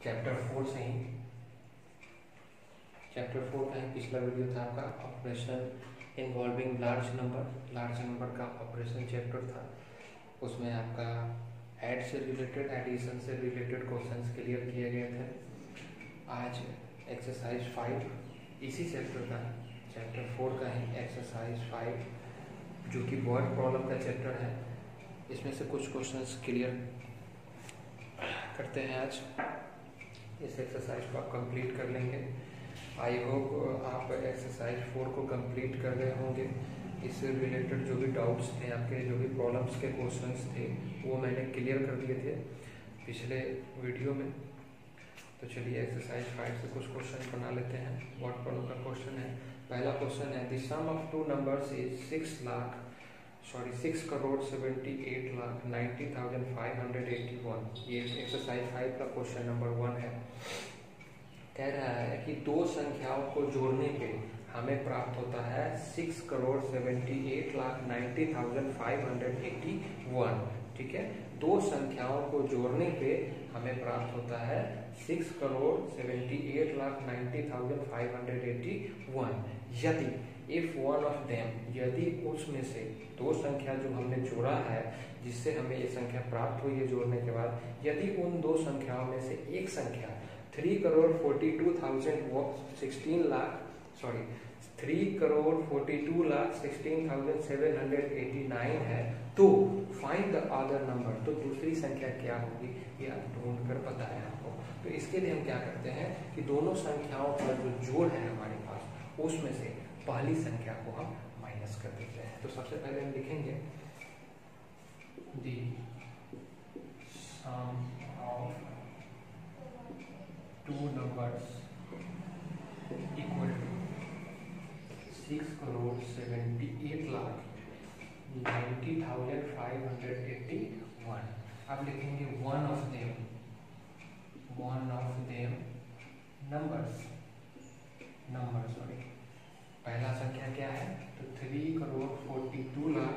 Chapter 4 से ही, chapter 4 का ही पिछला वीडियो था आपका ऑपरेशन इन्वॉल्विंग लार्ज नंबर का ऑपरेशन चैप्टर था। उसमें आपका ऐड से रिलेटेड, एडिशन से रिलेटेड क्वेश्चंस क्लियर किए गए थे। आज एक्सरसाइज 5 इसी चैप्टर का, चैप्टर 4 का ही एक्सरसाइज 5 जो कि वर्ड प्रॉब्लम का चैप्टर है, इसमें से कुछ क्वेश्चंस क्लियर करते हैं। आज इस एक्सरसाइज को आप कंप्लीट कर लेंगे। आई होप आप एक्सरसाइज 4 को कंप्लीट कर रहे होंगे। इससे रिलेटेड जो भी डाउट्स थे आपके, जो भी प्रॉब्लम्स के क्वेश्चंस थे, वो मैंने क्लियर कर दिए थे पिछले वीडियो में। तो चलिए एक्सरसाइज 5 से कुछ क्वेश्चन बना लेते हैं। वर्ड प्रॉब्लम का क्वेश्चन है। पहला क्वेश्चन है the sum of two numbers is 6 crore 78 lakh 90,581। ये एक्सरसाइज 5 का क्वेश्चन नंबर 1 है। कह रहा है कि दो संख्याओं को जोड़ने पे हमें प्राप्त होता है 6 करोड़ 78 लाख 90,581। ठीक है, दो संख्याओं को जोड़ने पे हमें प्राप्त होता है 6 करोड़ 78 लाख 90,581 यदि इफ वन ऑफ देम, यदि उसमें से दो संख्या जो हमने जोड़ा है जिससे हमें ये संख्या प्राप्त हुई है जोड़ने के बाद, यदि उन दो संख्याओं में से एक संख्या 3 करोड़ 42 लाख 16,789 है, तो फाइंड द अदर नंबर। तो दूसरी संख्या क्या होगी ये आप ढूंढ कर बताएं आपको। तो इसके लिए हम क्या करते हैं कि दोनों संख्याओं का जो जोड़ है हमारे पास, उसमें से पहली संख्या को हम माइनस कर देते हैं। तो सबसे पहले हम लिखेंगे the sum of two numbers equal to 6 crore 78 lakh 90,581। अब लिखेंगे वन ऑफ देम पहला संख्या क्या है तो 3 करोड़ 42 लाख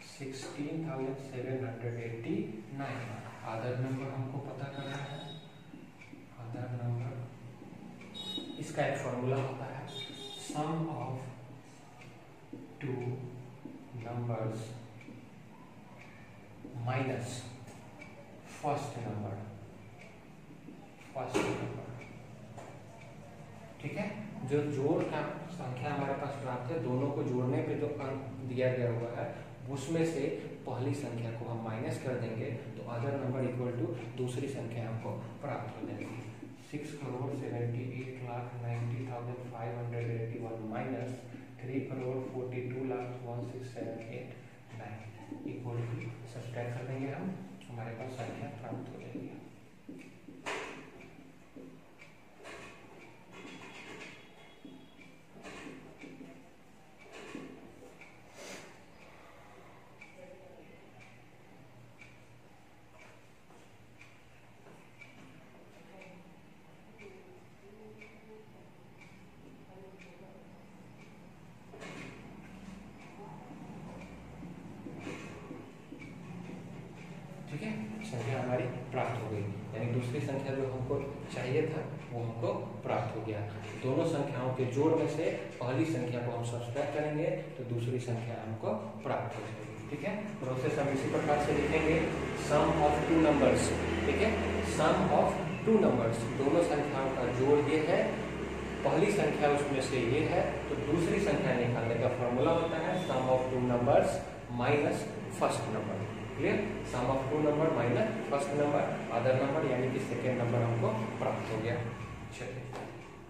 16,789। अदर नंबर हमको पता करना है। अदर नंबर, इसका एक फॉर्मूला होता है sum of two numbers minus first number. ठीक है, जो जोड़ का संख्या हमारे पास प्राप्त है, दोनों को जोड़ने पे जो अंक दिया गया हुआ है उसमें से पहली संख्या को हम माइनस कर देंगे तो अदर नंबर इक्वल टू दूसरी संख्या हमको प्राप्त हो जाएगी। 6 crore 78 lakh 90,581 minus 3 crore 42 lakh 16,789 equal to subtract कर देंगे हम, हमारे पास संख्या प्राप्त हो जाएगी। ठीक है, संख्या हमारी प्राप्त हो गई, यानी दूसरी संख्या जो हमको चाहिए था वो हमको प्राप्त हो गया। दोनों संख्याओं के जोड़ में से पहली संख्या को हम सब्ट्रैक्ट करेंगे तो दूसरी संख्या हमको प्राप्त हो जाएगी। ठीक है, प्रोसेस हम इसी प्रकार से लिखेंगे सम ऑफ टू नंबर्स। ठीक है, सम ऑफ टू नंबर्स, दोनों संख्याओं का जोड़ ये है, पहली संख्या उसमें से ये है, तो दूसरी संख्या निकालने का फॉर्मूला होता है sum of two numbers minus first number. Clear, sum of two number minus first number, other number यानी कि सेकेंड नंबर हमको प्राप्त हो गया। चलिए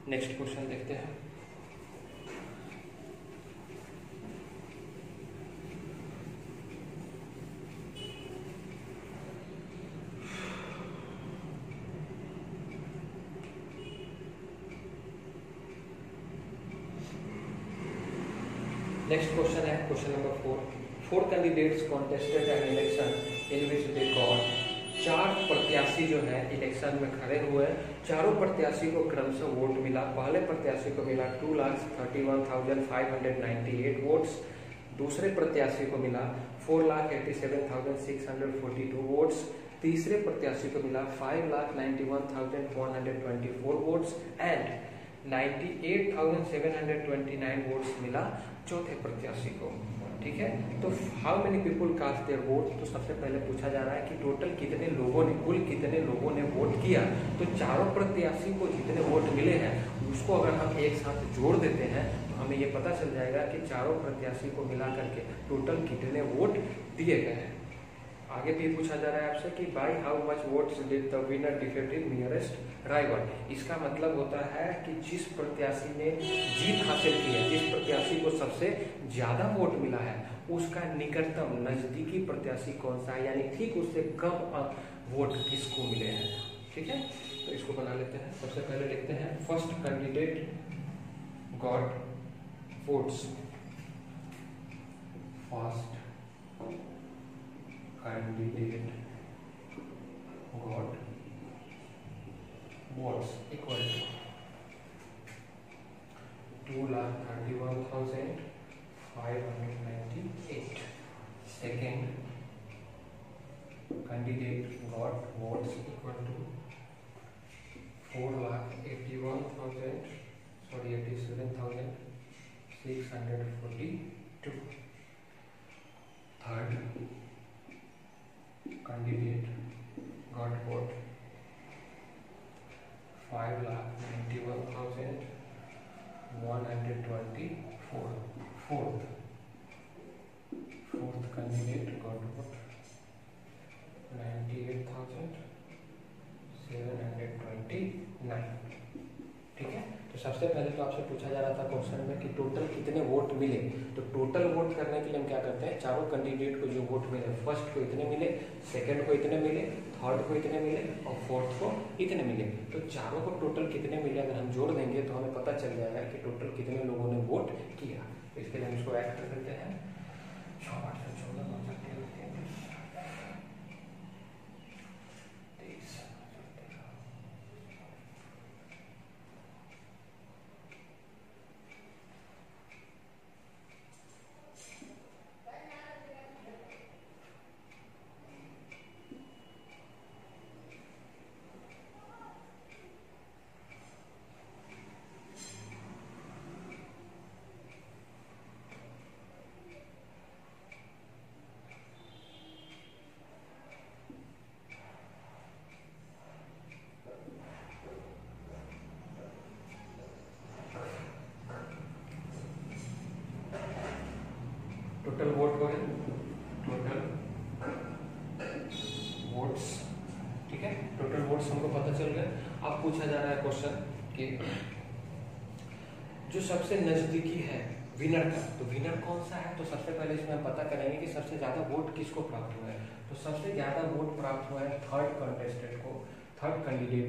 नेक्स्ट क्वेश्चन देखते हैं। नेक्स्ट क्वेश्चन है question number 4। 4 candidates contested an election in which they got. 4 प्रत्याशी जो है इलेक्शन में खड़े हुए, चारों प्रत्याशी को क्रमशः वोट मिला। पहले प्रत्याशी को मिला 2,31,598 वोट्स, दूसरे प्रत्याशी को मिला 4,87,642 वोट्स, तीसरे प्रत्याशी को मिला 5,91,124 वोट्स एंड 98,729 वोट्स मिला चौथे प्रत्याशी को। ठीक है, तो how many people cast their vote, तो सबसे पहले पूछा जा रहा है कि टोटल कितने लोगों ने, कुल कितने लोगों ने वोट किया। तो चारों प्रत्याशी को जितने वोट मिले हैं उसको अगर हम एक साथ जोड़ देते हैं तो हमें ये पता चल जाएगा कि चारों प्रत्याशी को मिला करके टोटल कितने वोट दिए गए हैं। आगे भी पूछा जा रहा है आपसे कि by how much votes did the winner defeated nearest rival. इसका मतलब होता है कि जिस प्रत्याशी ने जीत हासिल की है, जिस प्रत्याशी को सबसे ज्यादा वोट मिला है, उसका निकटतम नजदीकी प्रत्याशी कौन सा है, यानी ठीक उससे कम वोट किसको मिले हैं। ठीक है, तो इसको बना लेते हैं। सबसे पहले लिखते हैं first candidate got votes, first candidate got votes equal to 2,31,598। Second candidate got votes equal to 87,642। Third candidate got vote 5,91,124। Fourth candidate got vote 98,729। ठीक है, तो सबसे पहले तो आपसे पूछा जा रहा था क्वेश्चन में कि टोटल कितने वोट मिले। तो टोटल वोट करने के लिए हम क्या करते हैं, चारों कैंडिडेट को जो वोट मिले, फर्स्ट को इतने मिले, सेकंड को इतने मिले, थर्ड को इतने मिले और फोर्थ को इतने मिले। तो चारों को टोटल कितने मिले अगर हम जोड़ देंगे तो हमें पता चल जाएगा कि टोटल कितने लोगों ने वोट किया। तो इसके लिए हम इसको ऐड कर देते हैं। 6, 8, 14, 23। टोटल वोट हो गए, टोटल वोट्स। ठीक है, टोटल वोट्स हमको पता चल गए। अब पूछा जा रहा है क्वेश्चन कि जो सबसे नजदीकी है विनर का, तो विनर कौन सा है। तो सबसे पहले इसमें हम पता करेंगे कि सबसे ज्यादा वोट किसको प्राप्त हुआ है। तो सबसे ज्यादा वोट प्राप्त हुआ है थर्ड कैंडिडेट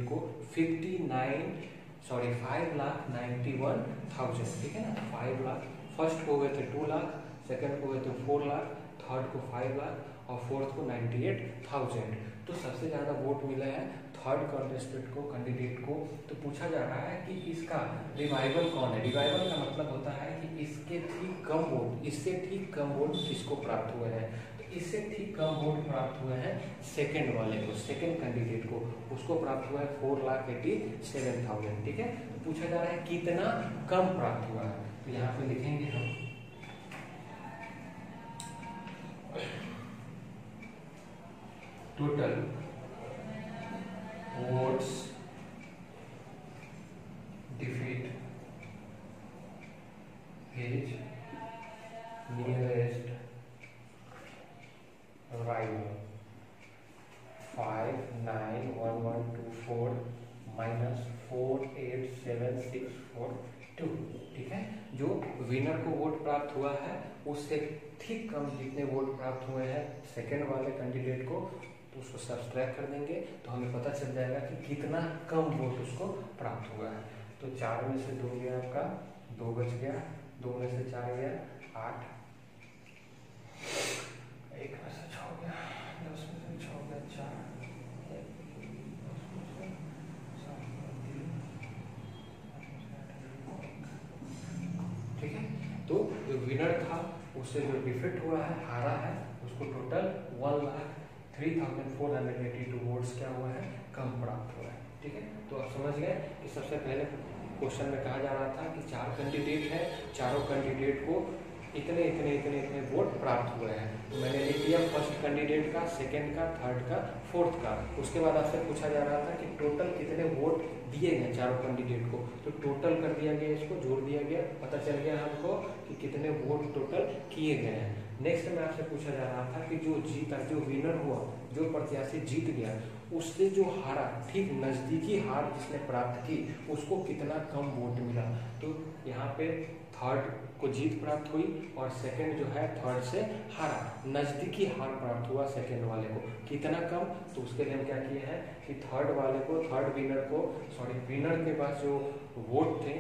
को 5,91,000। ठीक है ना, 5 लाख। फर्स्ट को हुए थे 2 लाख, सेकंड को हुए थे 4 लाख, थर्ड को 5 लाख और फोर्थ को 98,000। तो सबसे ज्यादा वोट मिले हैं थर्ड कैंडिडेट को। तो पूछा जा रहा है कि इसका रिवाइवल कौन है। रिवाइवल का मतलब होता है कि इससे ठीक कम वोट किसको प्राप्त हुए हैं। तो इससे ठीक कम वोट प्राप्त हुए हैं सेकंड वाले को, सेकंड कैंडिडेट को, उसको प्राप्त हुआ है 4,87,000। ठीक है, तो पूछा जा रहा है कितना कम प्राप्त हुआ है। तो यहाँ पे लिखेंगे हम total votes defeat his nearest rival 5,9,1,124 minus 4,8,7,6,4,2। ठीक है, जो विनर को वोट प्राप्त हुआ है उससे ठीक कम जितने वोट प्राप्त हुए हैं सेकंड वाले कैंडिडेट को, तो उसको सब्सट्रैक्ट कर देंगे तो हमें पता चल जाएगा कि कितना कम वोट उसको प्राप्त हुआ है। तो 4 में से 2 गया आपका, 2 बच गया, 2 में से 4 गया 8, 1 में से 6 गया, 10 में से 6 गया 4, 10 में से 7 गया 3। ठीक है, तो जो विनर था उससे जो डिफीट हुआ है, हारा है, उसको टोटल 1,03,000 3482 वोट्स क्या हुआ है, कम प्राप्त हुआ है। ठीक है, तो आप समझ गए कि सबसे पहले क्वेश्चन में कहा जा रहा था कि 4 कैंडिडेट है, चारों कैंडिडेट को इतने इतने इतने इतने वोट प्राप्त हुए हैं। तो मैंने लिख दिया फर्स्ट कैंडिडेट का, सेकंड का, थर्ड का, फोर्थ का। उसके बाद आपसे पूछा जा रहा था कि टोटल कितने वोट दिए गए चारों कैंडिडेट को, तो टोटल कर दिया गया, इसको जोड़ दिया गया, पता चल गया हमको कि कितने वोट टोटल किए गए हैं। नेक्स्ट में आपसे पूछा जा रहा था कि जो जीता, जो विनर हुआ, जो प्रत्याशी जीत गया, उससे जो हारा, ठीक नजदीकी हार जिसने प्राप्त की, उसको कितना कम वोट मिला। तो यहाँ पे थर्ड को जीत प्राप्त हुई और सेकंड जो है थर्ड से हारा, नजदीकी हार प्राप्त हुआ सेकंड वाले को, कितना कम। तो उसके लिए हम क्या किए हैं कि थर्ड वाले को, थर्ड विनर को, विनर के पास जो वोट थे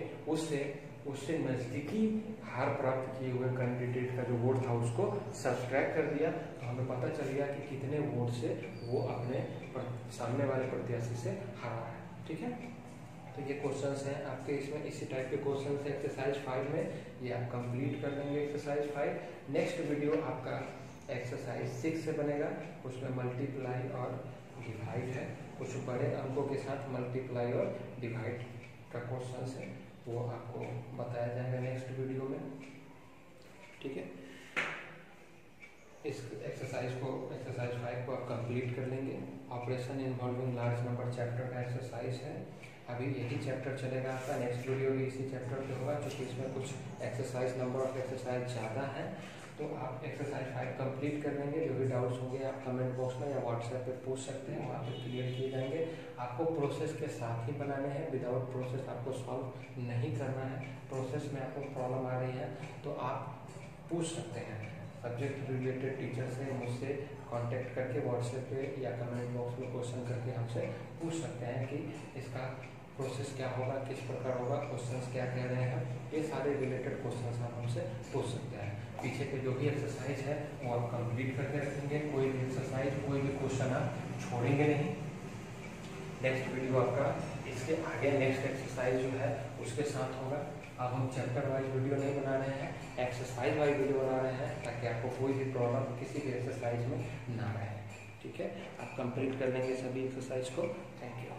उससे नजदीकी हार प्राप्त किए हुए कैंडिडेट का जो वोट था उसको सब्सट्रैक्ट कर दिया। तो हमें पता चल गया कि कितने वोट से वो अपने सामने वाले प्रत्याशी से हारा है। ठीक है, तो ये क्वेश्चंस हैं आपके, इसमें इसी टाइप के क्वेश्चंस हैं एक्सरसाइज 5 में, ये आप कंप्लीट कर लेंगे एक्सरसाइज 5। नेक्स्ट वीडियो आपका एक्सरसाइज 6 से बनेगा, उसमें मल्टीप्लाई और डिवाइड है, कुछ बड़े अंकों के साथ मल्टीप्लाई और डिवाइड का क्वेश्चंस है, वो आपको बताया जाएगा नेक्स्ट वीडियो में। ठीक है, इस एक्सरसाइज 5 को आप कंप्लीट कर लेंगे। Operation involving large number chapter का एक्सरसाइज है, अभी यही चैप्टर चलेगा आपका, नेक्स्ट वीडियो भी इसी चैप्टर पे होगा, क्योंकि इसमें कुछ एक्सरसाइज नंबर ऑफ एक्सरसाइज ज़्यादा है। तो आप एक्सरसाइज 5 कंप्लीट कर लेंगे। जो भी डाउट्स होंगे आप कमेंट बॉक्स में या व्हाट्सएप पे पूछ सकते हैं, वहाँ पे क्लियर किए जाएंगे। आपको प्रोसेस के साथ ही बनाने हैं, विदाउट प्रोसेस आपको सॉल्व नहीं करना है। प्रोसेस में आपको प्रॉब्लम आ रही है तो आप पूछ सकते हैं, सब्जेक्ट रिलेटेड टीचर से मुझसे कांटेक्ट करके व्हाट्सएप पे या कमेंट बॉक्स में क्वेश्चन करके हमसे पूछ सकते हैं कि इसका प्रोसेस क्या होगा, किस प्रकार होगा, क्वेश्चंस क्या कह रहे हैं, ये सारे रिलेटेड क्वेश्चंस आप हमसे पूछ सकते हैं। पीछे के जो भी एक्सरसाइज है वो आप कंप्लीट करके रखेंगे, कोई भी एक्सरसाइज, कोई भी क्वेश्चन आप छोड़ेंगे नहीं। नेक्स्ट वीडियो आपका इसके आगे नेक्स्ट एक्सरसाइज जो है उसके साथ होगा। अब हम चैप्टर वाइज वीडियो नहीं बना रहे हैं, एक्सरसाइज वाइज वीडियो बना रहे हैं, ताकि आपको कोई भी प्रॉब्लम किसी भी एक्सरसाइज में ना रहे। ठीक है, आप कंप्लीट कर लेंगे सभी एक्सरसाइज को। Thank you.